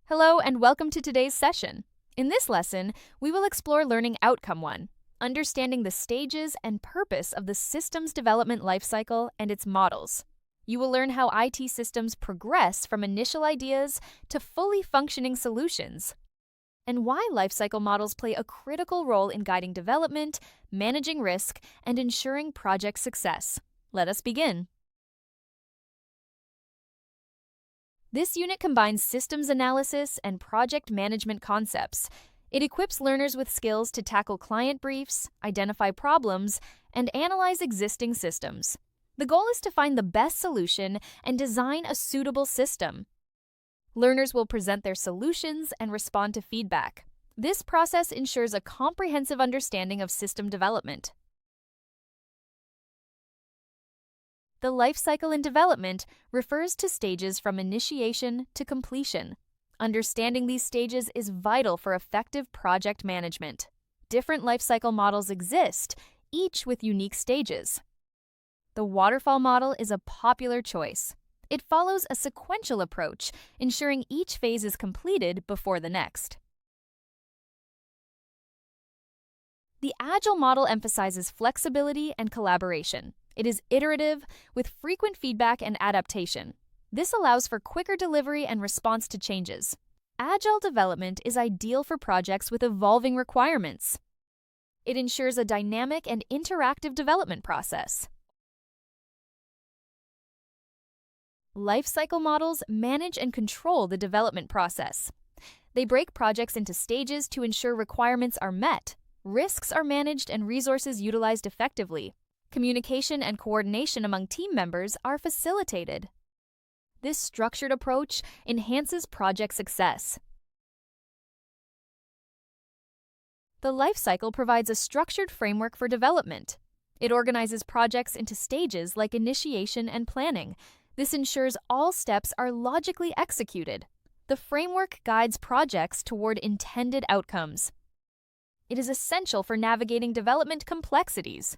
Hello and welcome to today's session. In this lesson, we will explore Learning Outcome 1, understanding the stages and purpose of the systems development lifecycle and its models. You will learn how IT systems progress from initial ideas to fully functioning solutions, and why lifecycle models play a critical role in guiding development, managing risk, and ensuring project success. Let us begin. This unit combines systems analysis and project management concepts. It equips learners with skills to tackle client briefs, identify problems, and analyze existing systems. The goal is to find the best solution and design a suitable system. Learners will present their solutions and respond to feedback. This process ensures a comprehensive understanding of system development. The life cycle in development refers to stages from initiation to completion. Understanding these stages is vital for effective project management. Different life cycle models exist, each with unique stages. The waterfall model is a popular choice. It follows a sequential approach, ensuring each phase is completed before the next. The Agile model emphasizes flexibility and collaboration. It is iterative, with frequent feedback and adaptation. This allows for quicker delivery and response to changes. Agile development is ideal for projects with evolving requirements. It ensures a dynamic and interactive development process. Lifecycle models manage and control the development process. They break projects into stages to ensure requirements are met, risks are managed, and resources utilized effectively. Communication and coordination among team members are facilitated. This structured approach enhances project success. The life cycle provides a structured framework for development. It organizes projects into stages like initiation and planning. This ensures all steps are logically executed. The framework guides projects toward intended outcomes. It is essential for navigating development complexities.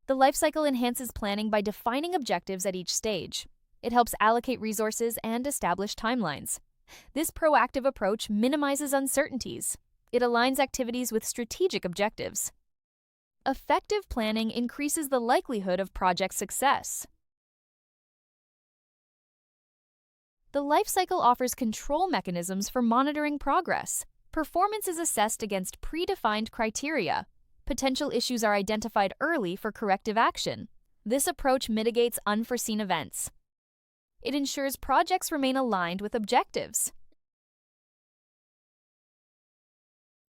The lifecycle enhances planning by defining objectives at each stage. It helps allocate resources and establish timelines. This proactive approach minimizes uncertainties. It aligns activities with strategic objectives. Effective planning increases the likelihood of project success. The lifecycle offers control mechanisms for monitoring progress. Performance is assessed against predefined criteria. Potential issues are identified early for corrective action. This approach mitigates unforeseen events. It ensures projects remain aligned with objectives.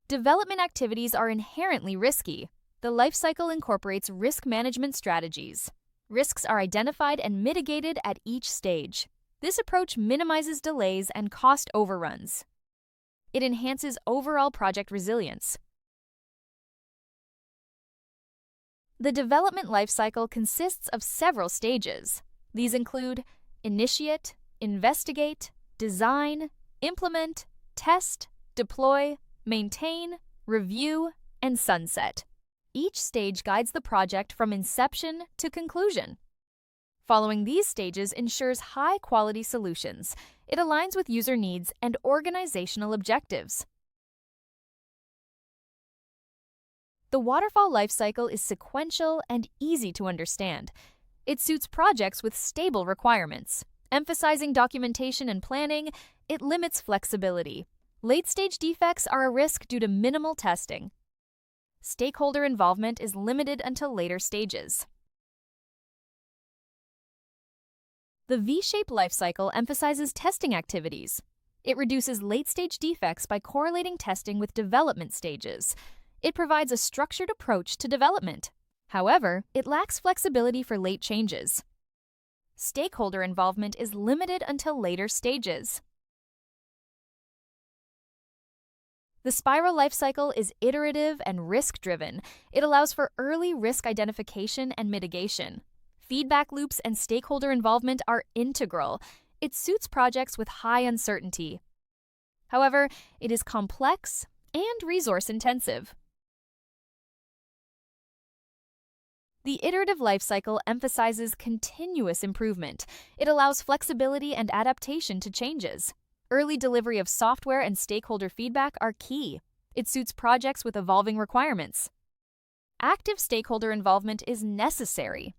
Development activities are inherently risky. The life cycle incorporates risk management strategies. Risks are identified and mitigated at each stage. This approach minimizes delays and cost overruns. It enhances overall project resilience. The development lifecycle consists of several stages. These include initiate, investigate, design, implement, test, deploy, maintain, review, and sunset. Each stage guides the project from inception to conclusion. Following these stages ensures high-quality solutions. It aligns with user needs and organizational objectives. The waterfall lifecycle is sequential and easy to understand. It suits projects with stable requirements. Emphasizing documentation and planning, it limits flexibility. Late-stage defects are a risk due to minimal testing. Stakeholder involvement is limited until later stages. The V-shaped lifecycle emphasizes testing activities. It reduces late-stage defects by correlating testing with development stages. It provides a structured approach to development. However, it lacks flexibility for late changes. Stakeholder involvement is limited until later stages. The spiral lifecycle is iterative and risk-driven. It allows for early risk identification and mitigation. Feedback loops and stakeholder involvement are integral. It suits projects with high uncertainty. However, it is complex and resource-intensive. The iterative lifecycle emphasizes continuous improvement. It allows flexibility and adaptation to changes. Early delivery of software and stakeholder feedback are key. It suits projects with evolving requirements. Active stakeholder involvement is necessary.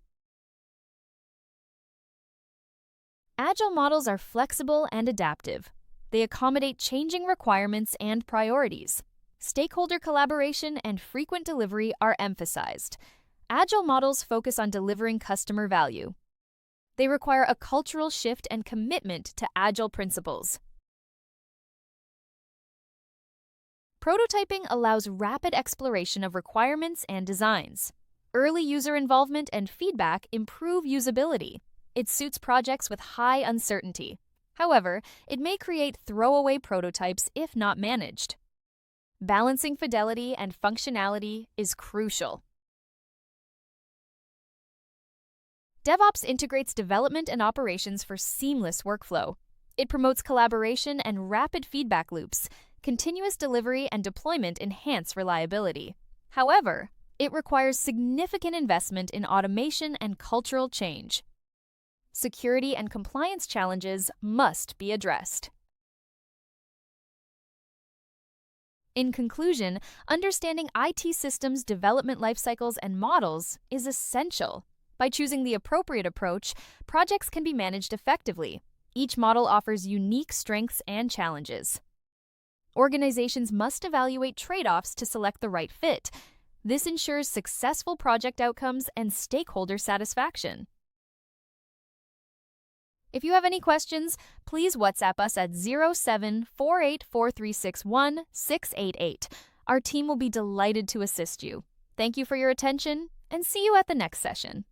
Agile models are flexible and adaptive. They accommodate changing requirements and priorities. Stakeholder collaboration and frequent delivery are emphasized. Agile models focus on delivering customer value. They require a cultural shift and commitment to Agile principles. Prototyping allows rapid exploration of requirements and designs. Early user involvement and feedback improve usability. It suits projects with high uncertainty. However, it may create throwaway prototypes if not managed. Balancing fidelity and functionality is crucial. DevOps integrates development and operations for seamless workflow. It promotes collaboration and rapid feedback loops. Continuous delivery and deployment enhance reliability. However, it requires significant investment in automation and cultural change. Security and compliance challenges must be addressed. In conclusion, understanding IT systems development lifecycles and models is essential. By choosing the appropriate approach, projects can be managed effectively. Each model offers unique strengths and challenges. Organizations must evaluate trade-offs to select the right fit. This ensures successful project outcomes and stakeholder satisfaction. If you have any questions, please WhatsApp us at 07484361-688. Our team will be delighted to assist you. Thank you for your attention, and see you at the next session.